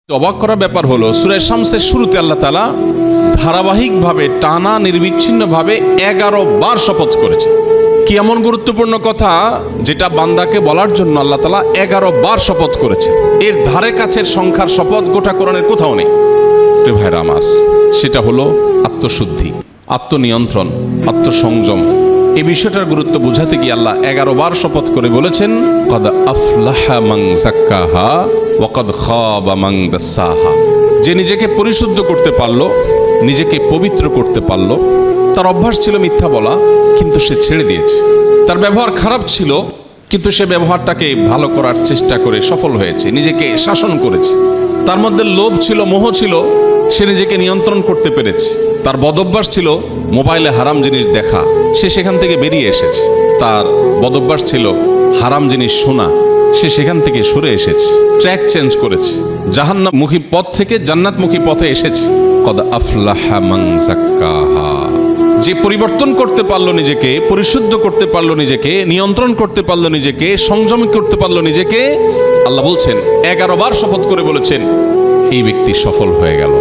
অবাক করা ব্যাপার হলো সূরা শামসের শুরুতে আল্লাহ তাআলা ধারাবাহিকভাবে টানা নির্বিচ্ছিন্নভাবে 11 বার শপথ করেছে। কি এমন গুরুত্বপূর্ণ কথা যেটা বান্দাকে বলার জন্য আল্লাহ তাআলা 11 বার শপথ করেছেন? এর ধারে কাছের সংখ্যার শপথ গোটা কোরআনের কোথাও নেই। প্রিয় ভাইরা আমার, সেটা হলো আত্মশুদ্ধি, আত্মনিয়ন্ত্রণ, আত্মসংযম। এই বিষয়টার গুরুত্ব বোঝাতে গিয়ে আল্লাহ 11 বার শপথ করে বলেছেন, কদ আফলাহা মান যাক্কাহা ওয়া কদ খাবা মান দাসাহা। যে নিজেকে পরিশুদ্ধ করতে পারলো, নিজেকে পবিত্র করতে পারলো। তার অভ্যাস ছিল মিথ্যা বলা, কিন্তু সে ছেড়ে দিয়েছে। তার ব্যবহার খারাপ ছিল, কিন্তু সে ব্যবহারটাকে ভালো করার চেষ্টা করে সফল হয়েছে, নিজেকে শাসন করেছে। তার মধ্যে লোভ ছিল, মোহ ছিল, সে নিজেকে নিয়ন্ত্রণ করতে পেরেছে। তার বদভ্যাস ছিল মোবাইলে হারাম জিনিস দেখা, সে সেখান থেকে বেরিয়ে এসেছে। তার বদভ্যাস ছিল হারাম জিনিস শোনা, সে সেখান থেকে সরে এসেছে, ট্র্যাক চেঞ্জ করেছে, জাহান্নামমুখী পথ থেকে জান্নাতমুখী পথে এসেছে। কদ আফলাহা মান যাক্কাহা। যে পরিবর্তন করতে পারলো নিজেকে, পরিশুদ্ধ করতে পারলো নিজেকে, নিয়ন্ত্রণ করতে পারলো নিজেকে, সংযমী করতে পারলো নিজেকে, আল্লাহ বলছেন 11 বার শপথ করে বলেছেন এই ব্যক্তি সফল হয়ে গেল।